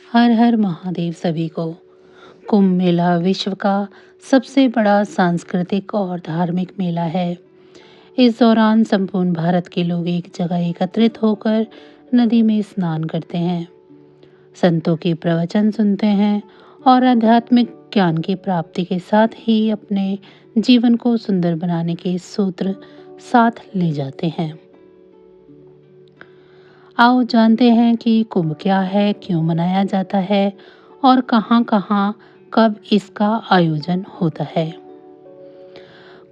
हर हर महादेव सभी को। कुंभ मेला विश्व का सबसे बड़ा सांस्कृतिक और धार्मिक मेला है। इस दौरान संपूर्ण भारत के लोग एक जगह एकत्रित होकर नदी में स्नान करते हैं, संतों के प्रवचन सुनते हैं और आध्यात्मिक ज्ञान की प्राप्ति के साथ ही अपने जीवन को सुंदर बनाने के सूत्र साथ ले जाते हैं। आओ जानते हैं कि कुंभ क्या है, क्यों मनाया जाता है और कहाँ कहाँ कब इसका आयोजन होता है।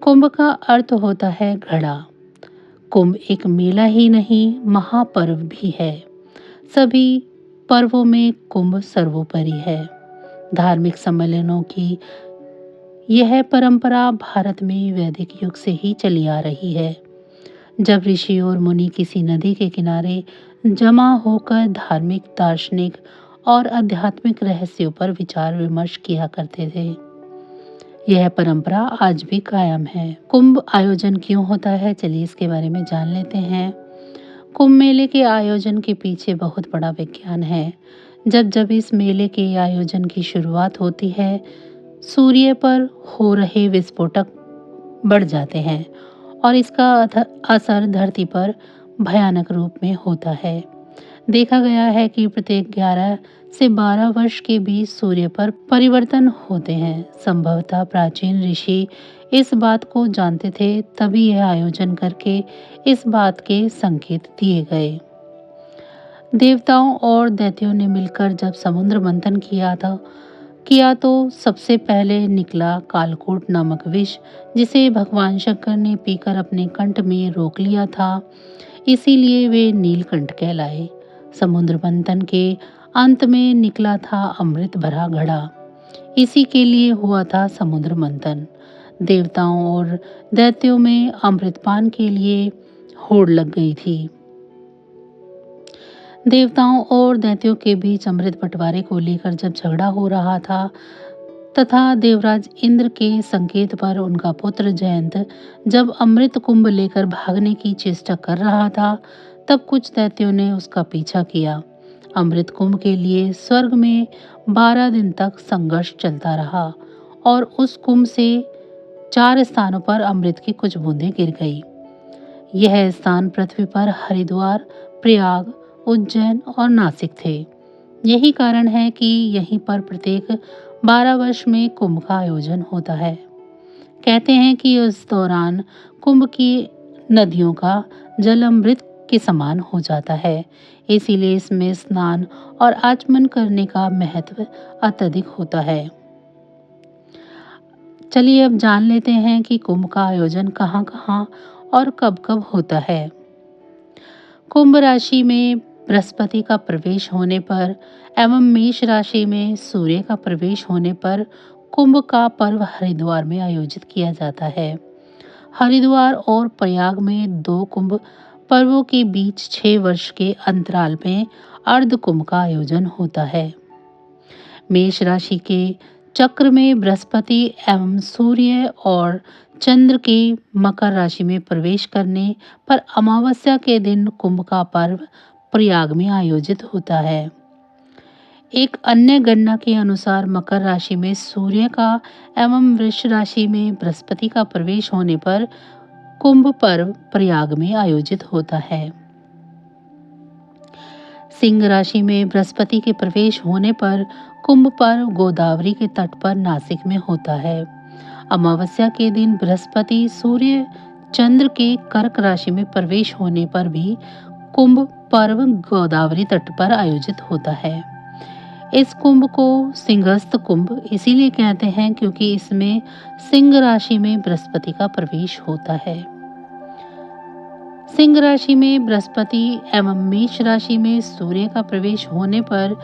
कुंभ का अर्थ होता है घड़ा। कुंभ एक मेला ही नहीं, महापर्व भी है। सभी पर्वों में कुंभ सर्वोपरि है। धार्मिक सम्मेलनों की यह परंपरा भारत में वैदिक युग से ही चली आ रही है, जब ऋषि और मुनि किसी नदी के किनारे जमा होकर धार्मिक, दार्शनिक और आध्यात्मिक रहस्यों पर विचार विमर्श किया करते थे। यह परंपरा आज भी कायम है। कुंभ आयोजन क्यों होता है, चलिए इसके बारे में जान लेते हैं। कुंभ मेले के आयोजन के पीछे बहुत बड़ा विज्ञान है। जब जब इस मेले के आयोजन की शुरुआत होती है, सूर्य पर हो रहे विस्फोटक बढ़ जाते हैं और इसका असर धरती पर भयानक रूप में होता है। देखा गया है कि प्रत्येक 11 से 12 वर्ष के बीच सूर्य पर परिवर्तन होते हैं। संभवतः प्राचीन ऋषि इस बात को जानते थे, तभी यह आयोजन करके इस बात के संकेत दिए गए। देवताओं और दैत्यों ने मिलकर जब समुद्र मंथन किया तो सबसे पहले निकला कालकूट नामक विष, जिसे भगवान शंकर ने पीकर अपने कंठ में रोक लिया था। इसीलिए वे नीलकंठ कहलाए। समुद्र मंथन के अंत में निकला था अमृत भरा घड़ा। इसी के लिए हुआ था समुद्र मंथन। देवताओं और दैत्यों में अमृतपान के लिए होड़ लग गई थी। देवताओं और दैत्यों के बीच अमृत बंटवारे को लेकर जब झगड़ा हो रहा था, तथा देवराज इंद्र के संकेत पर उनका पुत्र जयंत जब अमृत कुंभ लेकर भागने की चेष्टा कर रहा था, तब कुछ दैत्यों ने उसका पीछा किया। अमृत कुंभ के लिए स्वर्ग में 12 दिन तक संघर्ष चलता रहा और उस कुंभ से 4 स्थानों पर अमृत की कुछ बूंदें गिर गई। यह स्थान पृथ्वी पर हरिद्वार, प्रयाग, उज्जैन और नासिक थे। यही कारण है कि यहीं पर प्रत्येक 12 वर्ष में कुंभ का आयोजन होता है। कहते हैं कि उस दौरान कुंभ की नदियों का जल अमृत के समान हो जाता है। इसीलिए इसमें स्नान और आचमन करने का महत्व अत्यधिक होता है। चलिए अब जान लेते हैं कि कुंभ का आयोजन कहाँ कहाँ और कब कब होता है। कुंभ राशि में बृहस्पति का प्रवेश होने पर एवं मेष राशि में सूर्य का प्रवेश होने पर कुंभ का पर्व हरिद्वार में आयोजित किया जाता है। हरिद्वार और प्रयाग में 2 कुंभ पर्वों के बीच 6 वर्ष के अंतराल में अर्ध कुंभ का आयोजन होता है। मेष राशि के चक्र में बृहस्पति एवं सूर्य और चंद्र के मकर राशि में प्रवेश करने पर अमावस्या के दिन कुंभ का पर्व प्रयाग में आयोजित होता है। एक अन्य गणना के अनुसार मकर राशि में सूर्य का एवं वृष राशि में बृहस्पति का प्रवेश होने पर कुंभ पर्व प्रयाग में आयोजित होता है। सिंह राशि में बृहस्पति के प्रवेश होने पर कुंभ पर्व गोदावरी के तट पर नासिक में होता है। अमावस्या के दिन बृहस्पति सूर्य चंद्र के कर्क राशि में प्रवेश होने पर भी कुंभ पर्व गोदावरी तट पर आयोजित होता है। इस कुंभ को सिंहस्थ कुंभ इसीलिए कहते हैं क्योंकि इसमें सिंह राशि में बृहस्पति का प्रवेश होता है। सिंह राशि में बृहस्पति एवं मेष राशि में सूर्य का प्रवेश होने पर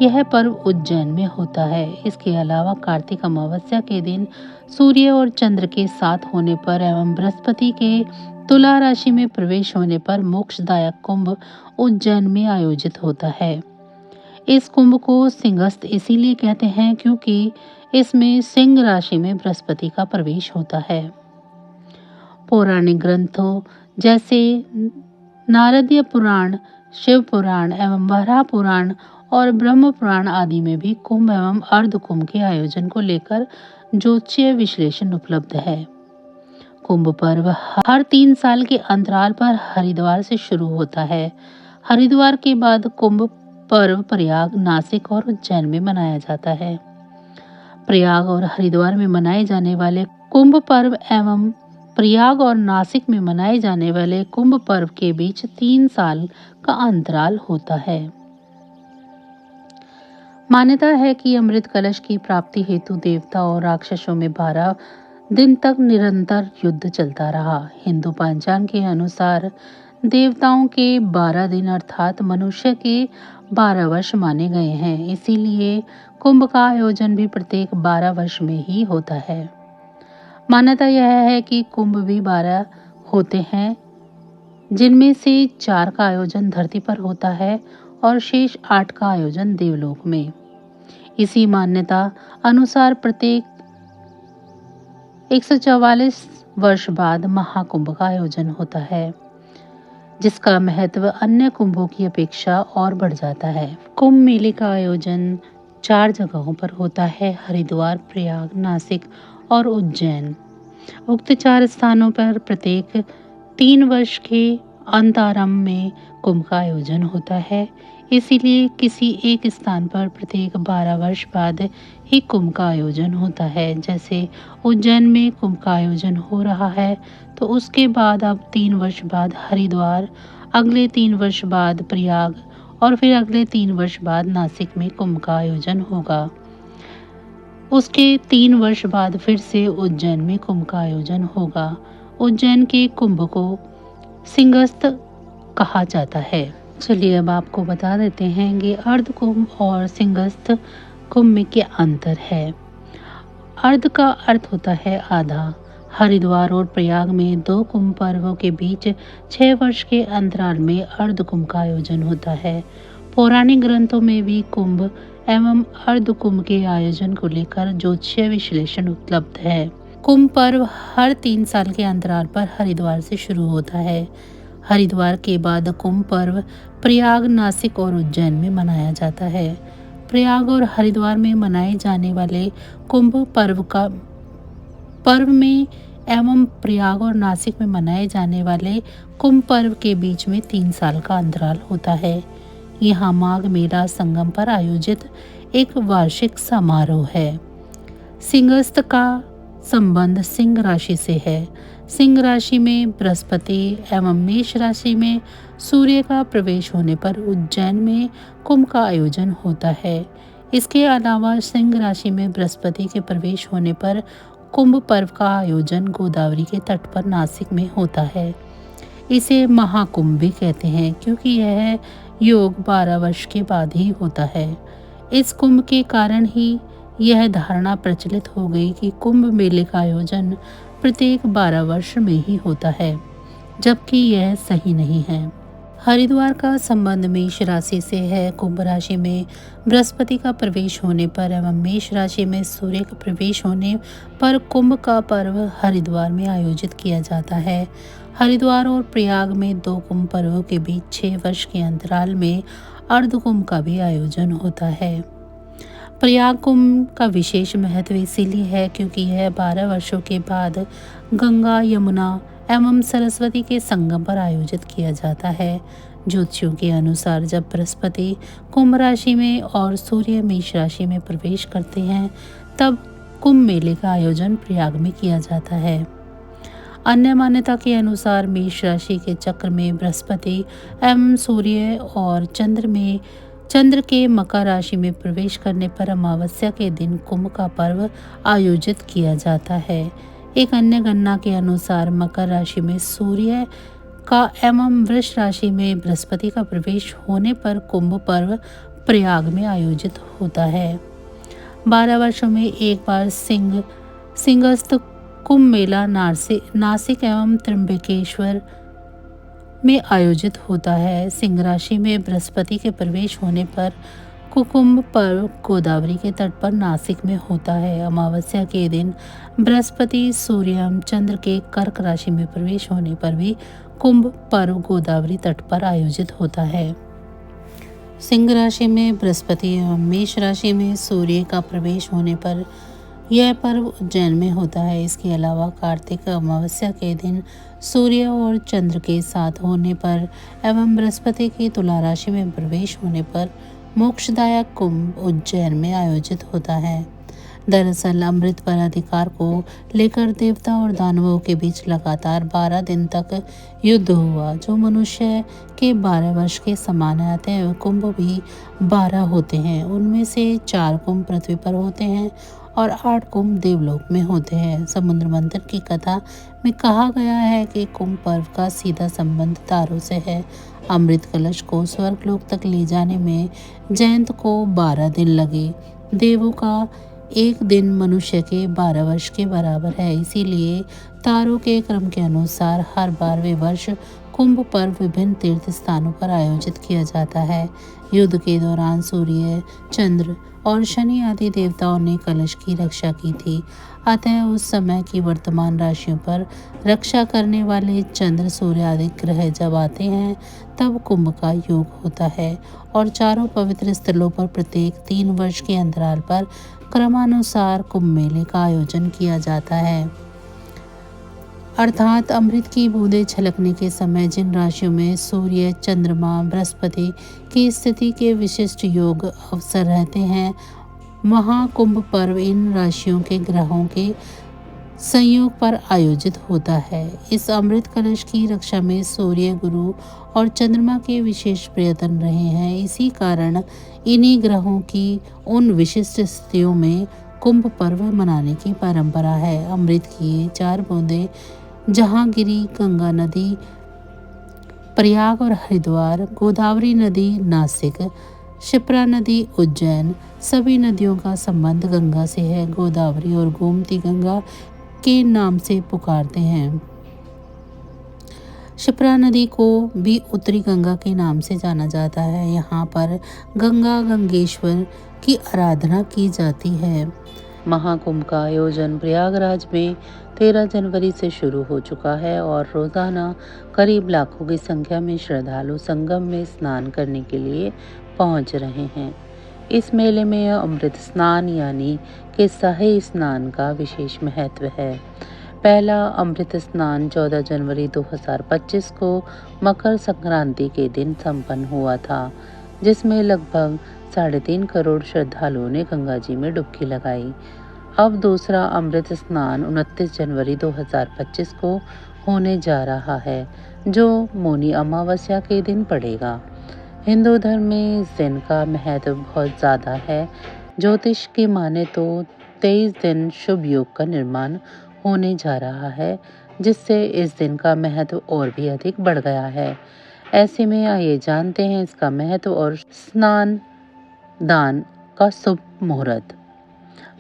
यह पर्व उज्जैन में होता है। इसके अलावा कार्तिक अमावस्या के दिन सूर्य और चंद्र के साथ होने पर एवं बृहस्पति के तुला राशि में प्रवेश होने पर मोक्षदायक कुंभ उज्जैन में आयोजित होता है। इस कुंभ को सिंहस्थ इसीलिए कहते हैं क्योंकि इसमें सिंह राशि में बृहस्पति का प्रवेश होता है। पौराणिक ग्रंथों जैसे नारदीय पुराण, शिव पुराण एवं वराह पुराण और ब्रह्म पुराण आदि में भी कुंभ एवं अर्ध कुंभ के आयोजन को लेकर ज्योतिषीय विश्लेषण उपलब्ध है। कुंभ पर्व हर 3 साल के अंतराल पर हरिद्वार से शुरू होता है। हरिद्वार के बाद कुंभ पर्व प्रयाग, नासिक और उज्जैन में मनाया जाता है। प्रयाग और हरिद्वार में मनाए जाने वाले कुंभ पर्व एवं प्रयाग और नासिक में मनाए जाने वाले कुंभ पर्व के बीच 3 साल का अंतराल होता है। मान्यता है कि अमृत कलश की प्राप्ति हेतु देवता और राक्षसों में 12 दिन तक निरंतर युद्ध चलता रहा। हिंदू पंचांग के अनुसार देवताओं के 12 दिन अर्थात मनुष्य के 12 वर्ष माने गए हैं। इसीलिए कुंभ का आयोजन भी प्रत्येक 12 वर्ष में ही होता है। मान्यता यह है कि कुंभ भी 12 होते हैं, जिनमें से 4 का आयोजन धरती पर होता है और शेष 8 का आयोजन देवलोक में। इसी मान्यता अनुसार प्रत्येक 144 वर्ष बाद महाकुंभ का आयोजन होता है, जिसका महत्व अन्य कुंभों की अपेक्षा और बढ़ जाता है। कुंभ मेले का आयोजन 4 जगहों पर होता है: हरिद्वार, प्रयाग, नासिक और उज्जैन। उक्त 4 स्थानों पर प्रत्येक 3 वर्ष के अंतराल में कुंभ का आयोजन होता है। इसीलिए किसी एक स्थान पर प्रत्येक 12 वर्ष बाद ही कुंभ का आयोजन होता है। जैसे उज्जैन में कुंभ का आयोजन हो रहा है, तो उसके बाद अब 3 वर्ष बाद हरिद्वार, अगले 3 वर्ष बाद प्रयाग और फिर अगले 3 वर्ष बाद नासिक में कुंभ का आयोजन होगा। उसके 3 वर्ष बाद फिर से उज्जैन में कुंभ का आयोजन होगा। उज्जैन के कुंभ को सिंहस्थ कहा जाता है। चलिए अब आपको बता देते हैं कि अर्ध कुंभ और सिंहस्थ कुंभ में क्या अंतर है। अर्ध का अर्थ होता है आधा। हरिद्वार और प्रयाग में 2 कुंभ पर्वों के बीच 6 वर्ष के अंतराल में अर्ध कुंभ का आयोजन होता है। पौराणिक ग्रंथों में भी कुंभ एवं अर्ध कुंभ के आयोजन को लेकर ज्योतिषीय विश्लेषण उपलब्ध है। कुंभ पर्व हर 3 साल के अंतराल पर हरिद्वार से शुरू होता है। हरिद्वार के बाद कुंभ पर्व प्रयाग, नासिक और उज्जैन में मनाया जाता है। प्रयाग और हरिद्वार में मनाए जाने वाले कुंभ पर्व में एवं प्रयाग और नासिक में मनाए जाने वाले कुंभ पर्व के बीच में 3 साल का अंतराल होता है। यहाँ माघ मेला संगम पर आयोजित एक वार्षिक समारोह है। सिंहस्थ का संबंध सिंह राशि से है। सिंह राशि में बृहस्पति एवं मेष राशि में सूर्य का प्रवेश होने पर उज्जैन में कुंभ का आयोजन होता है। इसके अलावा सिंह राशि में बृहस्पति के प्रवेश होने पर कुंभ पर्व का आयोजन गोदावरी के तट पर नासिक में होता है। इसे महाकुंभ भी कहते हैं, क्योंकि यह योग 12 वर्ष के बाद ही होता है। इस कुंभ के कारण ही यह धारणा प्रचलित हो गई कि कुंभ मेले का आयोजन प्रत्येक 12 वर्ष में ही होता है, जबकि यह सही नहीं है। हरिद्वार का संबंध मेष राशि से है। कुंभ राशि में बृहस्पति का प्रवेश होने पर एवं मेष राशि में सूर्य का प्रवेश होने पर कुंभ का पर्व हरिद्वार में आयोजित किया जाता है। हरिद्वार और प्रयाग में 2 कुंभ पर्वों के बीच 6 वर्ष के अंतराल में अर्ध कुंभ का भी आयोजन होता है। प्रयाग कुंभ का विशेष महत्व इसीलिए है क्योंकि यह 12 वर्षों के बाद गंगा, यमुना एवं सरस्वती के संगम पर आयोजित किया जाता है। ज्योतिषियों के अनुसार जब बृहस्पति कुंभ राशि में और सूर्य मेष राशि में प्रवेश करते हैं, तब कुंभ मेले का आयोजन प्रयाग में किया जाता है। अन्य मान्यता के अनुसार मेष राशि के चक्र में बृहस्पति एवं सूर्य और चंद्र के मकर राशि में प्रवेश करने पर अमावस्या के दिन कुंभ का पर्व आयोजित किया जाता है। एक अन्य गणना के अनुसार मकर राशि में सूर्य का एवं वृष राशि में बृहस्पति का प्रवेश होने पर कुंभ पर्व प्रयाग में आयोजित होता है। 12 वर्षों में एक बार सिंहस्थ कुंभ मेला नासिक एवं त्र्यंबकेश्वर में आयोजित होता है। सिंह राशि में बृहस्पति के प्रवेश होने पर कुंभ पर्व गोदावरी के तट पर नासिक में होता है। अमावस्या के दिन बृहस्पति, सूर्य एवं चंद्र के कर्क राशि में प्रवेश होने पर भी कुंभ पर्व गोदावरी तट पर आयोजित होता है। सिंह राशि में बृहस्पति एवं मेष राशि में सूर्य का प्रवेश होने पर यह पर्व उज्जैन में होता है। इसके अलावा कार्तिक अमावस्या के दिन सूर्य और चंद्र के साथ होने पर एवं बृहस्पति की तुला राशि में प्रवेश होने पर मोक्षदायक कुंभ उज्जैन में आयोजित होता है। दरअसल अमृत पर अधिकार को लेकर देवता और दानवों के बीच लगातार 12 दिन तक युद्ध हुआ, जो मनुष्य के 12 वर्ष के समान है। अतः कुंभ भी 12 होते हैं। उनमें से 4 कुंभ पृथ्वी पर होते हैं और 8 कुंभ देवलोक में होते हैं। समुद्र मंथन की कथा में कहा गया है कि कुंभ पर्व का सीधा संबंध तारों से है। अमृत कलश को स्वर्गलोक तक ले जाने में जयंत को 12 दिन लगे। देवों का एक दिन मनुष्य के 12 वर्ष के बराबर है। इसीलिए तारों के क्रम के अनुसार हर 12वें वर्ष कुंभ पर्व विभिन्न तीर्थ स्थानों पर आयोजित किया जाता है। युद्ध के दौरान सूर्य, चंद्र और शनि आदि देवताओं ने कलश की रक्षा की थी। अतः उस समय की वर्तमान राशियों पर रक्षा करने वाले चंद्र, सूर्य आदि ग्रह जब आते हैं तब कुंभ का योग होता है और चारों पवित्र स्थलों पर प्रत्येक 3 वर्ष के अंतराल पर क्रमानुसार कुंभ मेले का आयोजन किया जाता है। अर्थात अमृत की बूंदें छलकने के समय जिन राशियों में सूर्य, चंद्रमा, बृहस्पति की स्थिति के विशिष्ट योग अवसर रहते हैं, वहाँ कुंभ पर्व इन राशियों के ग्रहों के संयोग पर आयोजित होता है। इस अमृत कलश की रक्षा में सूर्य, गुरु और चंद्रमा के विशेष प्रयत्न रहे हैं। इसी कारण इन्हीं ग्रहों की उन विशिष्ट स्थितियों में कुंभ पर्व मनाने की परंपरा है। अमृत की ये 4 बूंदें जहांगीरी, गंगा नदी प्रयाग और हरिद्वार, गोदावरी नदी नासिक, शिप्रा नदी उज्जैन, सभी नदियों का संबंध गंगा से है। गोदावरी और गोमती गंगा के नाम से पुकारते हैं। शिप्रा नदी को भी उत्तरी गंगा के नाम से जाना जाता है। यहाँ पर गंगा गंगेश्वर की आराधना की जाती है। महाकुंभ का आयोजन प्रयागराज में 13 जनवरी से शुरू हो चुका है और रोजाना करीब लाखों की संख्या में श्रद्धालु संगम में स्नान करने के लिए पहुंच रहे हैं। इस मेले में अमृत स्नान यानी कि शाही स्नान का विशेष महत्व है। पहला अमृत स्नान 14 जनवरी 2025 को मकर संक्रांति के दिन संपन्न हुआ था, जिसमें लगभग 3.5 करोड़ श्रद्धालुओं ने गंगा जी में डुबकी लगाई। अब दूसरा अमृत स्नान 29 जनवरी 2025 को होने जा रहा है, जो मौनी अमावस्या के दिन पड़ेगा। हिंदू धर्म में इस दिन का महत्व बहुत ज़्यादा है। ज्योतिष की माने तो 23 दिन शुभ योग का निर्माण होने जा रहा है, जिससे इस दिन का महत्व और भी अधिक बढ़ गया है। ऐसे में आइए जानते हैं इसका महत्व और स्नान दान का शुभ मुहूर्त।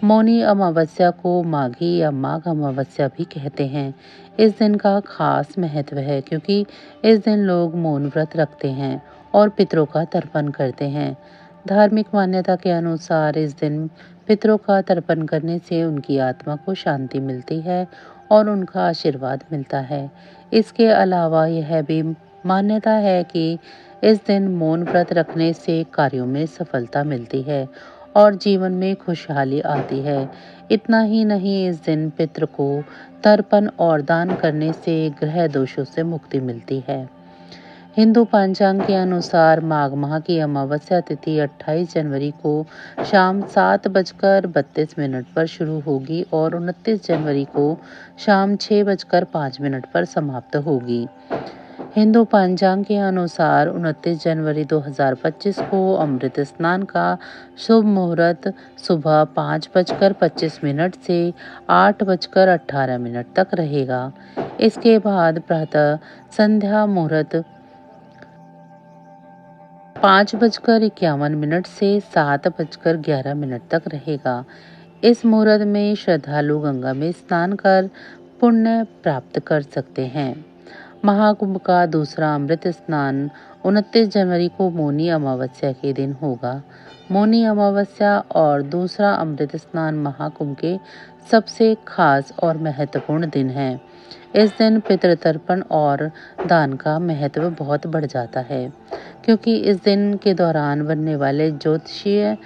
मौनी अमावस्या को माघी या माघ अमावस्या भी कहते हैं। इस दिन का खास महत्व है क्योंकि इस दिन लोग मौन व्रत रखते हैं और पितरों का तर्पण करते हैं। धार्मिक मान्यता के अनुसार इस दिन पितरों का तर्पण करने से उनकी आत्मा को शांति मिलती है और उनका आशीर्वाद मिलता है। इसके अलावा यह भी मान्यता है कि इस दिन मौन व्रत रखने से कार्यों में सफलता मिलती है और जीवन में खुशहाली आती है। इतना ही नहीं, इस दिन पितृ को तर्पण और दान करने से ग्रह दोषों से मुक्ति मिलती है। हिंदू पंचांग के अनुसार माघ माह की अमावस्या तिथि 28 जनवरी को शाम 7:32 पर शुरू होगी और 29 जनवरी को शाम 6:05 पर समाप्त होगी। हिंदू पंचांग के अनुसार 29 जनवरी 2025 को अमृत स्नान का शुभ मुहूर्त सुबह 5:25 से 8:18 तक रहेगा। इसके बाद प्रातः संध्या मुहूर्त 5:51 से 7:11 तक रहेगा। इस मुहूर्त में श्रद्धालु गंगा में स्नान कर पुण्य प्राप्त कर सकते हैं। महाकुंभ का दूसरा अमृत स्नान 29 जनवरी को मौनी अमावस्या के दिन होगा। मौनी अमावस्या और दूसरा अमृत स्नान महाकुंभ के सबसे खास और महत्वपूर्ण दिन है। इस दिन पितृतर्पण और दान का महत्व बहुत बढ़ जाता है, क्योंकि इस दिन के दौरान बनने वाले ज्योतिषीय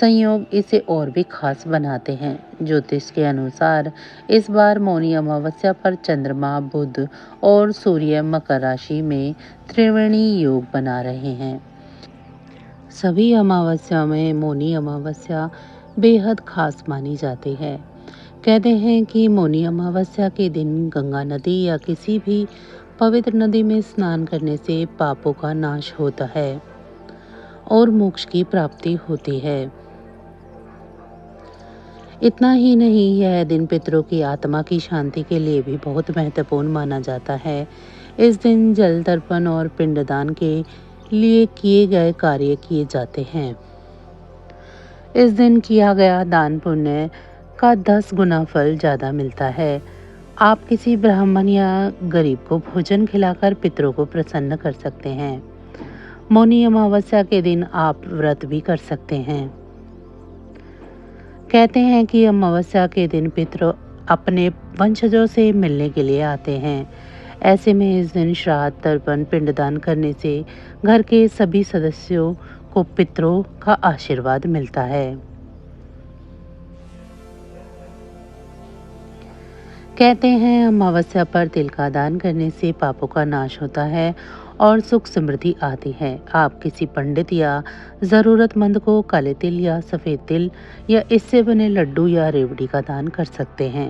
संयोग इसे और भी खास बनाते हैं। ज्योतिष के अनुसार इस बार मौनी अमावस्या पर चंद्रमा, बुध और सूर्य मकर राशि में त्रिवेणी योग बना रहे हैं। सभी अमावस्या में मौनी अमावस्या बेहद खास मानी जाती है। कहते हैं कि मौनी अमावस्या के दिन गंगा नदी या किसी भी पवित्र नदी में स्नान करने से पापों का नाश होता है और मोक्ष की प्राप्ति होती है। इतना ही नहीं, यह दिन पितरों की आत्मा की शांति के लिए भी बहुत महत्वपूर्ण माना जाता है। इस दिन जल तर्पण और पिंडदान के लिए किए गए कार्य किए जाते हैं। इस दिन किया गया दान पुण्य का 10 गुना फल ज़्यादा मिलता है। आप किसी ब्राह्मण या गरीब को भोजन खिलाकर पितरों को प्रसन्न कर सकते हैं। मौनी अमावस्या के दिन आप व्रत भी कर सकते हैं। कहते हैं कि अमावस्या के दिन पितरों अपने वंशजों से मिलने के लिए आते हैं। ऐसे में इस दिन श्राद्ध, तर्पण, पिंडदान करने से घर के सभी सदस्यों को पितरों का आशीर्वाद मिलता है। कहते हैं अमावस्या पर तिल का दान करने से पापों का नाश होता है और सुख समृद्धि आती है। आप किसी पंडित या ज़रूरतमंद को काले तिल या सफ़ेद तिल या इससे बने लड्डू या रेवड़ी का दान कर सकते हैं।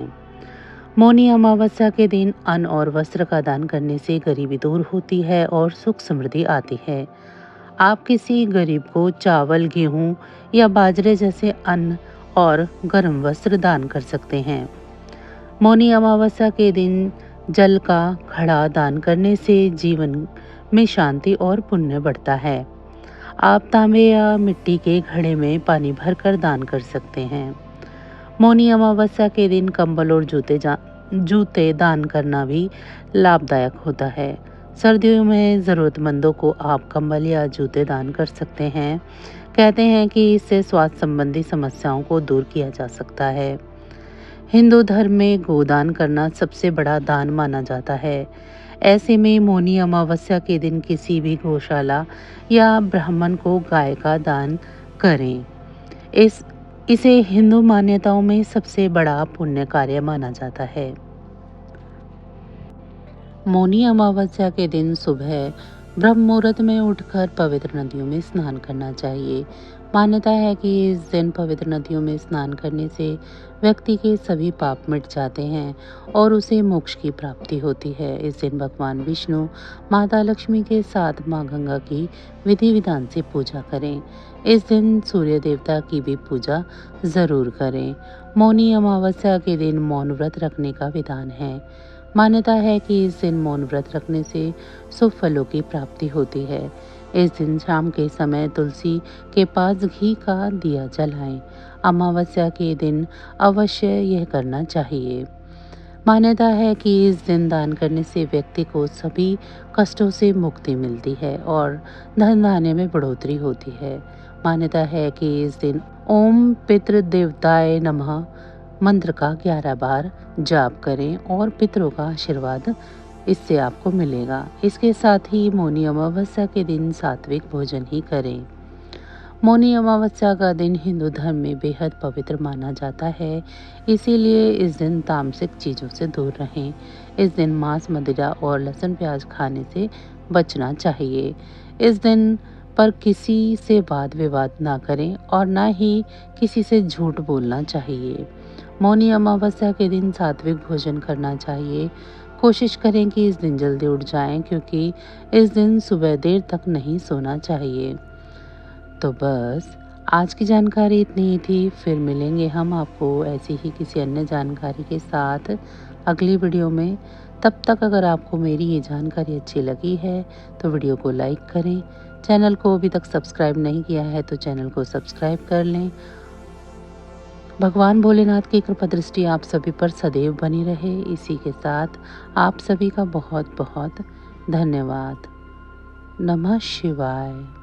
मौनी अमावस्या के दिन अन्न और वस्त्र का दान करने से गरीबी दूर होती है और सुख समृद्धि आती है। आप किसी गरीब को चावल, गेहूं या बाजरे जैसे अन्न और गर्म वस्त्र दान कर सकते हैं। मौनी अमावस्या के दिन जल का घड़ा दान करने से जीवन में शांति और पुण्य बढ़ता है। आप तांबे या मिट्टी के घड़े में पानी भरकर दान कर सकते हैं। मौनी अमावस्या के दिन कंबल और जूते दान करना भी लाभदायक होता है। सर्दियों में ज़रूरतमंदों को आप कंबल या जूते दान कर सकते हैं। कहते हैं कि इससे स्वास्थ्य संबंधी समस्याओं को दूर किया जा सकता है। हिंदू धर्म में गोदान करना सबसे बड़ा दान माना जाता है। ऐसे में मौनी अमावस्या के दिन किसी भी गौशाला या ब्राह्मण को गाय का दान करें। इसे हिंदू मान्यताओं में सबसे बड़ा पुण्य कार्य माना जाता है। मौनी अमावस्या के दिन सुबह ब्रह्म मुहूर्त में उठकर पवित्र नदियों में स्नान करना चाहिए। मान्यता है कि इस दिन पवित्र नदियों में स्नान करने से व्यक्ति के सभी पाप मिट जाते हैं और उसे मोक्ष की प्राप्ति होती है। इस दिन भगवान विष्णु, माता लक्ष्मी के साथ माँ गंगा की विधि विधान से पूजा करें। इस दिन सूर्य देवता की भी पूजा जरूर करें। मौनी अमावस्या के दिन मौन व्रत रखने का विधान है। मान्यता है कि इस दिन मौन व्रत रखने से शुभ फलों की प्राप्ति होती है। इस दिन शाम के समय तुलसी के पास घी का दिया जलाएं। अमावस्या के दिन अवश्य यह करना चाहिए। मान्यता है कि इस दिन दान करने से व्यक्ति को सभी कष्टों से मुक्ति मिलती है और धन धान्य में बढ़ोतरी होती है। मान्यता है कि इस दिन ओम पितृ देवताय नमः मंत्र का 11 बार जाप करें और पितरों का आशीर्वाद इससे आपको मिलेगा। इसके साथ ही मौनी अमावस्या के दिन सात्विक भोजन ही करें। मौनी अमावस्या का दिन हिंदू धर्म में बेहद पवित्र माना जाता है, इसीलिए इस दिन तामसिक चीज़ों से दूर रहें। इस दिन मांस, मदिरा और लहसुन प्याज खाने से बचना चाहिए। इस दिन पर किसी से वाद विवाद ना करें और ना ही किसी से झूठ बोलना चाहिए। मौनी अमावस्या के दिन सात्विक भोजन करना चाहिए। कोशिश करें कि इस दिन जल्दी उठ जाएं, क्योंकि इस दिन सुबह देर तक नहीं सोना चाहिए। तो बस आज की जानकारी इतनी ही थी। फिर मिलेंगे हम आपको ऐसी ही किसी अन्य जानकारी के साथ अगली वीडियो में। तब तक अगर आपको मेरी ये जानकारी अच्छी लगी है तो वीडियो को लाइक करें। चैनल को अभी तक सब्सक्राइब नहीं किया है तो चैनल को सब्सक्राइब कर लें। भगवान भोलेनाथ की कृपा दृष्टि आप सभी पर सदैव बनी रहे। इसी के साथ आप सभी का बहुत बहुत धन्यवाद। नमः शिवाय।